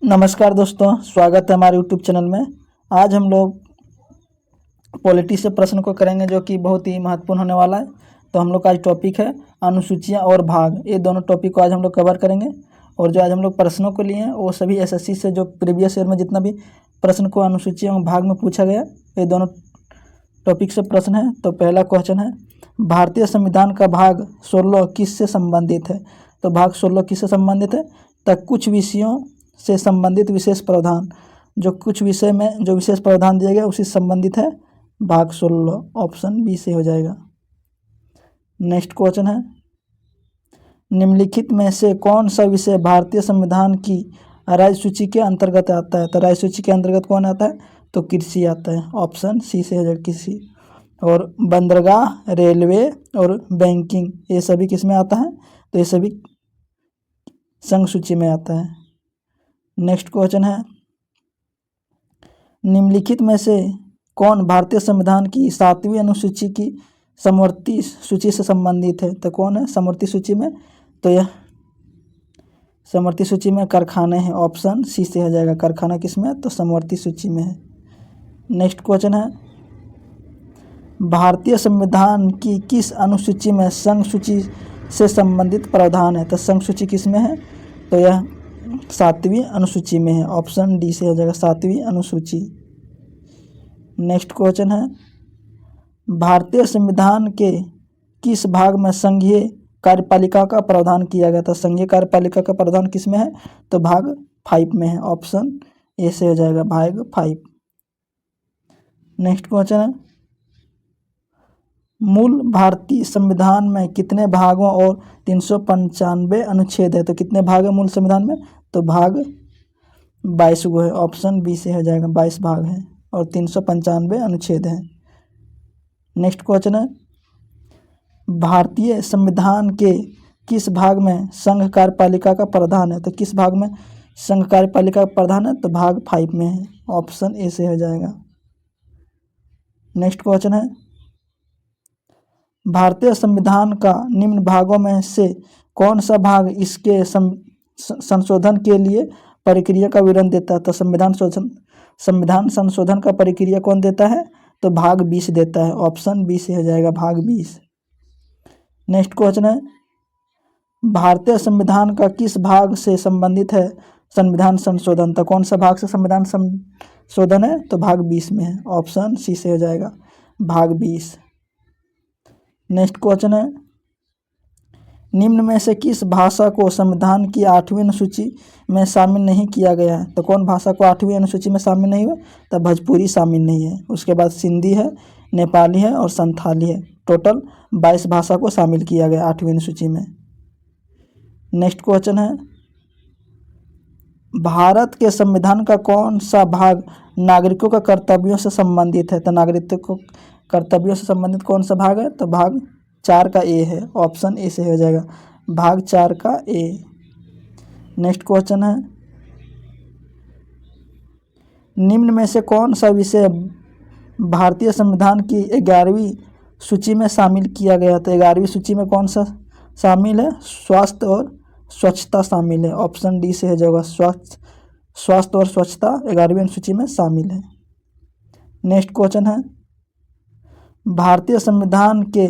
नमस्कार दोस्तों, स्वागत है हमारे यूट्यूब चैनल में। आज हम लोग पॉलिटी से प्रश्न को करेंगे जो कि बहुत ही महत्वपूर्ण होने वाला है। तो हम लोग का आज टॉपिक है अनुसूचियां और भाग। ये दोनों टॉपिक को आज हम लोग कवर करेंगे। और जो आज हम लोग प्रश्नों को लिए हैं वो सभी एसएससी से जो प्रीवियस ईयर में जितना भी प्रश्न को अनुसूचियां और भाग में पूछा गया, ये दोनों टॉपिक से प्रश्न है। तो पहला क्वेश्चन है, भारतीय संविधान का भाग 16 किससे संबंधित है? तो भाग 16 किससे संबंधित है? तक कुछ विषयों से संबंधित विशेष प्रावधान, जो कुछ विषय में जो विशेष प्रावधान दिया गया उसी से संबंधित है भाग 16। ऑप्शन बी से हो जाएगा। नेक्स्ट क्वेश्चन है, निम्नलिखित में से कौन सा विषय भारतीय संविधान की राज्य सूची के अंतर्गत आता है? तो राज्य सूची के अंतर्गत कौन आता है? तो कृषि आता है। ऑप्शन सी से हो जाएगा, कृषि। और बंदरगाह, रेलवे और बैंकिंग, ये सभी किस में आता है? तो ये सभी संघ सूची में आता है। नेक्स्ट क्वेश्चन है, निम्नलिखित में से कौन भारतीय संविधान की 7वीं अनुसूची की समवर्ती सूची से संबंधित है? तो कौन है समवर्ती सूची में? तो यह समवर्ती सूची में कारखाने हैं। ऑप्शन सी से हो जाएगा, कारखाना किस में है? तो समवर्ती सूची में है। नेक्स्ट क्वेश्चन है, भारतीय संविधान की किस अनुसूची में संघ सूची से संबंधित प्रावधान है? तो संघ सूची किस में है? तो यह 7वीं अनुसूची में है। ऑप्शन डी से हो जाएगा, 7वीं अनुसूची। नेक्स्ट क्वेश्चन है, भारतीय संविधान के किस भाग में संघीय कार्यपालिका का प्रावधान किया गया था? संघीय कार्यपालिका का प्रावधान किस में है? तो भाग 5 में है। ऑप्शन ए से हो जाएगा, भाग 5। नेक्स्ट क्वेश्चन है, मूल भारतीय संविधान में कितने भागों और 395 अनुच्छेद है? तो कितने भाग है मूल संविधान में? तो भाग 22 गो है। ऑप्शन बी से हो जाएगा, 22 भाग है और 395 अनुच्छेद हैं। नेक्स्ट क्वेश्चन है, भारतीय संविधान के किस भाग में संघ कार्यपालिका का प्रावधान है? तो किस भाग में संघ कार्यपालिका का प्रावधान है? तो भाग 5 में है। ऑप्शन ए से हो जाएगा। नेक्स्ट क्वेश्चन है, भारतीय संविधान का निम्न भागों में से कौन सा भाग इसके संशोधन के लिए प्रक्रिया का विवरण देता है? तो संविधान संशोधन का प्रक्रिया कौन देता है? तो भाग 20 देता है। ऑप्शन बी से हो जाएगा, भाग 20। नेक्स्ट क्वेश्चन है, भारतीय संविधान का किस भाग से संबंधित है संविधान संशोधन? तो कौन सा भाग से संविधान संशोधन है? तो भाग 20 में है। ऑप्शन सी से हो जाएगा, भाग 20। नेक्स्ट क्वेश्चन है, निम्न में से किस भाषा को संविधान की 8वीं अनुसूची में शामिल नहीं किया गया है? तो कौन भाषा को 8वीं अनुसूची में शामिल नहीं हुआ? तो भोजपुरी शामिल नहीं है। उसके बाद सिंधी है, नेपाली है और संथाली है। टोटल 22 भाषा को शामिल किया गया 8वीं अनुसूची में। नेक्स्ट क्वेश्चन है, भारत के संविधान का कौन सा भाग नागरिकों का कर्तव्यों से संबंधित है? तो नागरिकों को कर्तव्यों से संबंधित कौन सा भाग है? तो भाग 4 का ए है। ऑप्शन ए से हो जाएगा, भाग 4 का ए। नेक्स्ट क्वेश्चन है, निम्न में से कौन सा विषय भारतीय संविधान की 11वीं सूची में शामिल किया गया? तो 11वीं सूची में कौन सा शामिल है? स्वास्थ्य और स्वच्छता शामिल है। ऑप्शन डी से हो जाएगा, स्वास्थ्य और स्वच्छता 11वीं अनुसूची में शामिल है। नेक्स्ट क्वेश्चन है, भारतीय संविधान के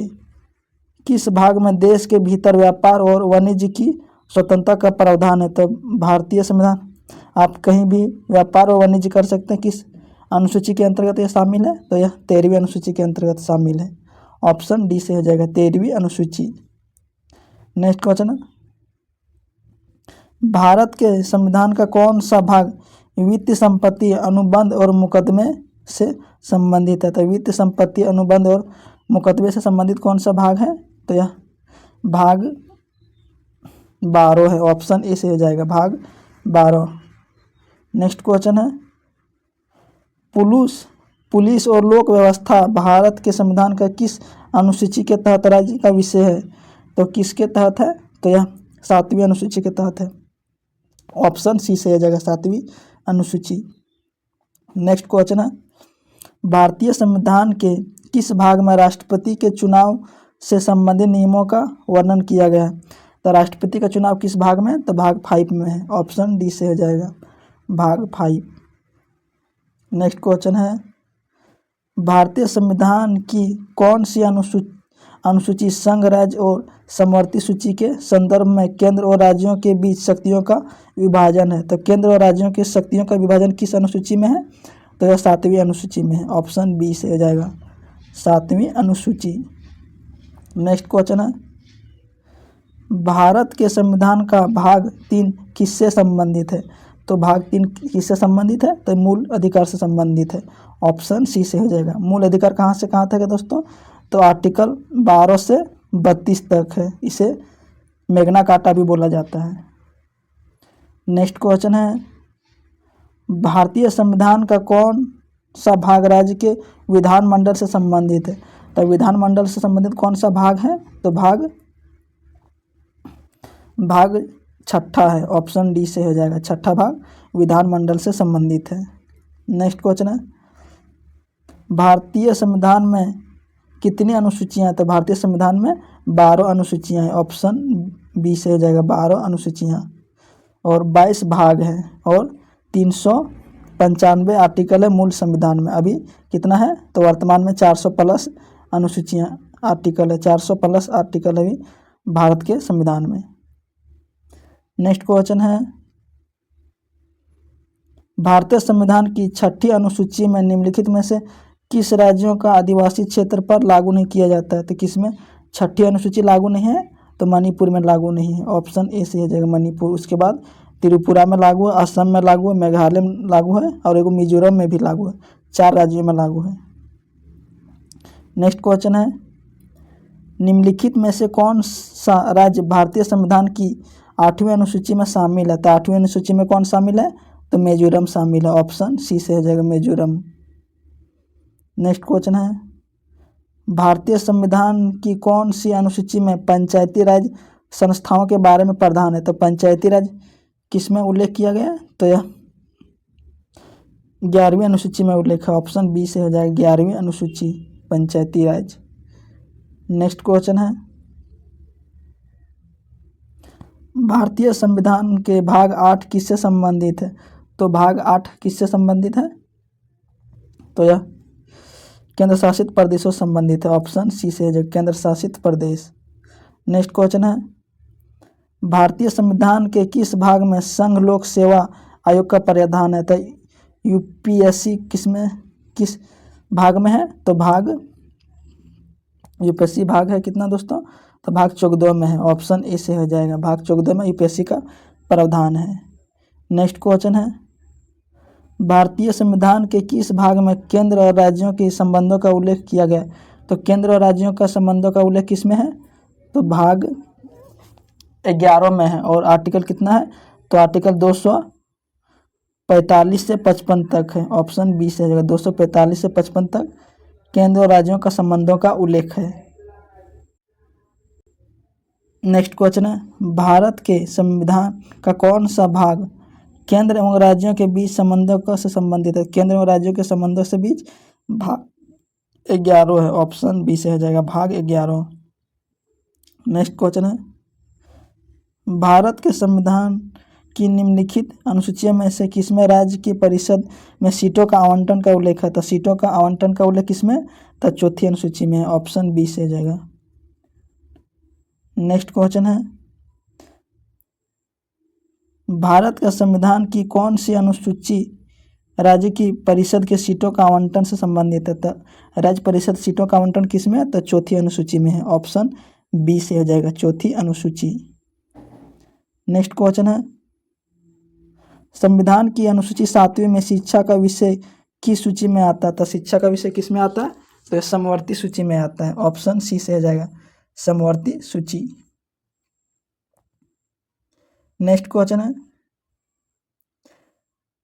किस भाग में देश के भीतर व्यापार और वाणिज्य की स्वतंत्रता का प्रावधान है? तो भारतीय संविधान आप कहीं भी व्यापार और वाणिज्य कर सकते हैं। किस अनुसूची के अंतर्गत यह शामिल है? तो यह 13वीं अनुसूची के अंतर्गत शामिल है। ऑप्शन डी से हो जाएगा, 13वीं अनुसूची। नेक्स्ट क्वेश्चन है, भारत के संविधान का कौन सा भाग वित्तीय संपत्ति, अनुबंध और मुकदमे से संबंधित है? तो वित्तीय संपत्ति, अनुबंध और मुकदमे से संबंधित कौन सा भाग है? तो यह भाग 12 है। ऑप्शन ए से हो जाएगा, भाग 12। नेक्स्ट क्वेश्चन है, पुलिस और लोक व्यवस्था भारत के संविधान का किस अनुसूची के तहत राज्य का विषय है? तो किसके तहत है? तो यह 7वीं अनुसूची के तहत है। ऑप्शन सी से हो जाएगा, 7वीं अनुसूची। नेक्स्ट क्वेश्चन है, भारतीय संविधान के किस भाग में राष्ट्रपति के चुनाव से संबंधित नियमों का वर्णन किया गया है? तो राष्ट्रपति का चुनाव किस भाग में? तो भाग 5 में है। ऑप्शन डी से हो जाएगा, भाग 5। नेक्स्ट क्वेश्चन है, भारतीय संविधान की कौन सी अनुसूची संघ, राज्य और समवर्ती सूची के संदर्भ में केंद्र और राज्यों के बीच शक्तियों का विभाजन है? तो केंद्र और राज्यों की शक्तियों का विभाजन किस अनुसूची में है? तो यह 7वीं अनुसूची में है। ऑप्शन बी से हो जाएगा 7वीं अनुसूची। नेक्स्ट क्वेश्चन है, भारत के संविधान का भाग 3 किससे संबंधित है? तो भाग 3 किससे संबंधित है? तो मूल अधिकार से संबंधित है। ऑप्शन सी से हो जाएगा। मूल अधिकार कहाँ से कहाँ तक है दोस्तों? तो आर्टिकल 12 से 32 तक है। इसे मैग्ना कार्टा भी बोला जाता है। नेक्स्ट क्वेश्चन है, भारतीय संविधान का कौन सा भाग राज्य के विधानमंडल से संबंधित है? तो विधानमंडल से संबंधित कौन सा भाग है? तो भाग 6 है। ऑप्शन डी से हो जाएगा। 6 भाग विधानमंडल से संबंधित है। नेक्स्ट क्वेश्चन है, भारतीय संविधान में कितनी अनुसूचियां हैं? तो भारतीय संविधान में 12 अनुसूचियां हैं। ऑप्शन बी से हो जाएगा 12 अनुसूचियां और 22 भाग हैं और 395 आर्टिकल है मूल संविधान में। अभी कितना है? तो वर्तमान में 400 प्लस अनुसूचियां आर्टिकल है। 400 प्लस आर्टिकल अभी भारत के संविधान में। नेक्स्ट क्वेश्चन है, भारतीय संविधान की 6ठी अनुसूची में निम्नलिखित में से किस राज्यों का आदिवासी क्षेत्र पर लागू नहीं किया जाता है? तो किसमें 6ठी अनुसूची लागू नहीं है? तो मणिपुर में लागू नहीं है। ऑप्शन ए से हो जाएगा मणिपुर। उसके बाद त्रिपुरा में लागू है, असम में लागू है, मेघालय में लागू है और एगो मिजोरम में भी लागू है। 4 राज्यों में लागू है। नेक्स्ट क्वेश्चन है, निम्नलिखित में से कौन सा राज्य भारतीय संविधान की 8वीं अनुसूची में शामिल है? तो 8वीं अनुसूची में कौन शामिल है? तो मिजोरम शामिल है। ऑप्शन सी से हो जाएगा मिजोरम। नेक्स्ट क्वेश्चन है, भारतीय संविधान की कौन सी अनुसूची में पंचायती राज संस्थाओं के बारे में प्रावधान है? तो पंचायती राज किस में उल्लेख किया गया है? तो यह 11वीं अनुसूची में उल्लेख है। ऑप्शन बी से हो जाएगा 11वीं अनुसूची पंचायती राज। नेक्स्ट क्वेश्चन है, भारतीय संविधान के भाग 8 किससे संबंधित है? तो भाग 8 किससे संबंधित है? तो यह केंद्र शासित प्रदेशों से संबंधित है। ऑप्शन सी से है केंद्र शासित प्रदेश। नेक्स्ट क्वेश्चन है, भारतीय संविधान के किस भाग में संघ लोक सेवा आयोग का प्रावधान है? तो यूपीएससी किस भाग में है? तो भाग यूपीएससी भाग है कितना दोस्तों? तो भाग 14 में है। ऑप्शन ए से हो जाएगा। भाग 14 में यूपीएससी का प्रावधान है। नेक्स्ट क्वेश्चन है, भारतीय संविधान के किस भाग में केंद्र और राज्यों के संबंधों का उल्लेख किया गया? तो केंद्र और राज्यों का संबंधों का उल्लेख किस में है? तो भाग 11 में है। और आर्टिकल कितना है? तो आर्टिकल 245 से 55 तक है। ऑप्शन बी से जगह 245 से 55 तक केंद्र और राज्यों का संबंधों का उल्लेख है। नेक्स्ट क्वेश्चन है, भारत के संविधान का कौन सा भाग केंद्र एवं राज्यों के बीच संबंधों से संबंधित है? केंद्र एवं राज्यों के संबंधों से बीच भाग 11 है। ऑप्शन बी से हो जाएगा भाग 11। नेक्स्ट क्वेश्चन है, भारत के संविधान की निम्नलिखित अनुसूचियों में से किसमें राज्य की परिषद में सीटों का आवंटन का उल्लेख है? तो सीटों का आवंटन का उल्लेख किसमें? तो 4थी अनुसूची में है। ऑप्शन बी से हो जाएगा। नेक्स्ट क्वेश्चन है, भारत का संविधान की कौन सी अनुसूची राज्य की परिषद के सीटों का आवंटन से संबंधित है? तो राज्य परिषद सीटों का आवंटन किसमें है? तो 4थी अनुसूची में है। ऑप्शन बी से हो जाएगा 4थी अनुसूची। नेक्स्ट क्वेश्चन है, संविधान की अनुसूची 7वीं में शिक्षा का विषय किस सूची में आता है? तो शिक्षा का विषय किस में आता है? तो समवर्ती सूची में आता है। ऑप्शन सी से हो जाएगा समवर्ती सूची। नेक्स्ट क्वेश्चन है,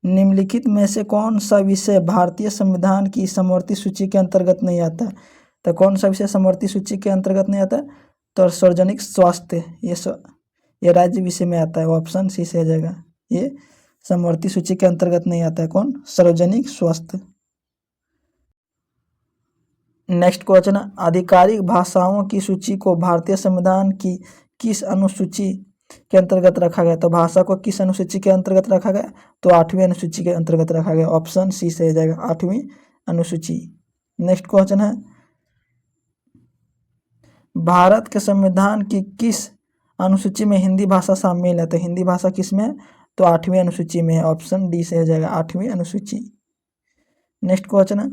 निम्नलिखित में से कौन सा विषय भारतीय संविधान की समवर्ती सूची के अंतर्गत नहीं आता है? तो कौन सा विषय समवर्ती सूची के अंतर्गत नहीं आता है? तो सार्वजनिक स्वास्थ्य ये राज्य विषय में आता है। ऑप्शन सी से हो जाएगा। ये समवर्ती सूची के अंतर्गत नहीं आता है। कौन? सार्वजनिक स्वास्थ्य। नेक्स्ट क्वेश्चन है, आधिकारिक भाषाओं की सूची को भारतीय संविधान की किस अनुसूची के अंतर्गत रखा गया। तो भाषा को किस अनुसूची के अंतर्गत रखा गया? तो 8वीं अनुसूची के अंतर्गत रखा गया। ऑप्शन सी सही हो जाएगा, 8वीं अनुसूची। नेक्स्ट क्वेश्चन है, भारत के संविधान की किस अनुसूची में हिंदी भाषा शामिल है? तो हिंदी भाषा किस में है? तो 8वीं अनुसूची में है। ऑप्शन डी से हो जाएगा, 8वीं अनुसूची। नेक्स्ट क्वेश्चन है,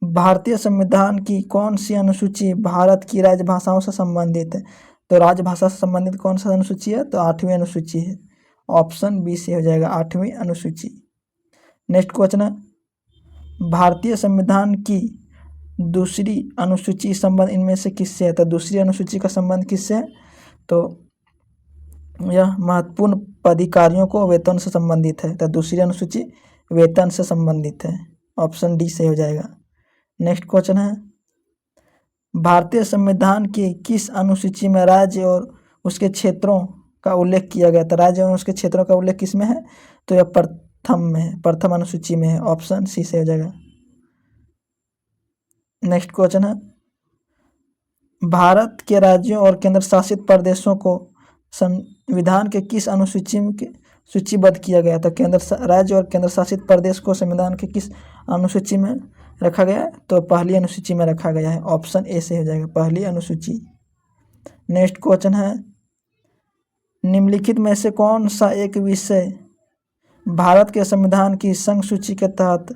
भारतीय संविधान की कौन सी अनुसूची भारत की राजभाषाओं से संबंधित है? तो राजभाषा से संबंधित कौन सा अनुसूची है? तो 8वीं अनुसूची है। ऑप्शन बी से हो जाएगा, 8वीं अनुसूची। नेक्स्ट क्वेश्चन है, भारतीय संविधान की दूसरी अनुसूची संबंध इनमें से किससे है? तो दूसरी अनुसूची का संबंध किससे है? तो यह महत्वपूर्ण पदाधिकारियों को वेतन से संबंधित है। तो दूसरी अनुसूची वेतन से संबंधित है। ऑप्शन डी से हो जाएगा। नेक्स्ट क्वेश्चन है, भारतीय संविधान की किस अनुसूची में राज्य और उसके क्षेत्रों का उल्लेख किया गया? तो राज्य और उसके क्षेत्रों का उल्लेख किस में है? तो यह प्रथम में है, प्रथम अनुसूची में है। ऑप्शन सी से हो जाएगा। नेक्स्ट क्वेश्चन है, भारत के राज्यों और केंद्र शासित प्रदेशों को संविधान के किस अनुसूची में सूचीबद्ध किया गया? तो राज्य और केंद्र शासित प्रदेश को संविधान के किस अनुसूची में रखा गया है? तो पहली अनुसूची में रखा गया है। ऑप्शन ए से हो जाएगा, पहली अनुसूची। नेक्स्ट क्वेश्चन है, निम्नलिखित में से कौन सा एक विषय भारत के संविधान की संघ सूची के तहत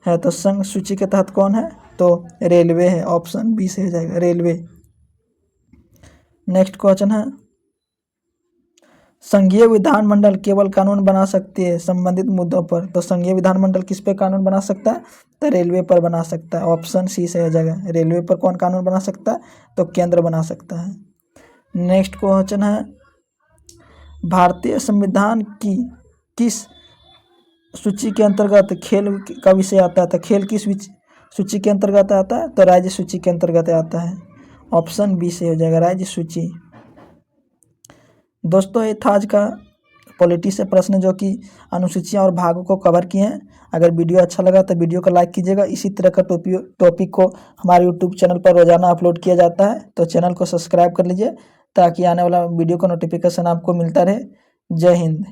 है? तो संघ सूची के तहत कौन है? तो रेलवे है। ऑप्शन बी से हो जाएगा, रेलवे। नेक्स्ट क्वेश्चन है, संघीय विधानमंडल केवल कानून बना सकती है संबंधित मुद्दों पर। तो संघीय विधानमंडल किस पे कानून बना सकता है? तो रेलवे पर बना सकता है। ऑप्शन सी से हो जाएगा, रेलवे पर कौन कानून बना सकता है? तो केंद्र बना सकता है। नेक्स्ट क्वेश्चन है, भारतीय संविधान की किस सूची के अंतर्गत खेल का विषय आता है? तो खेल किस सूची के अंतर्गत आता है? तो राज्य सूची के अंतर्गत आता है। ऑप्शन बी से हो जाएगा, राज्य सूची। दोस्तों, ये था आज का पॉलिटी से प्रश्न जो कि अनुसूचियां और भागों को कवर किए हैं। अगर वीडियो अच्छा लगा तो वीडियो को लाइक कीजिएगा। इसी तरह का टॉपिक को हमारे यूट्यूब चैनल पर रोजाना अपलोड किया जाता है, तो चैनल को सब्सक्राइब कर लीजिए ताकि आने वाला वीडियो का नोटिफिकेशन आपको मिलता रहे। जय हिंद।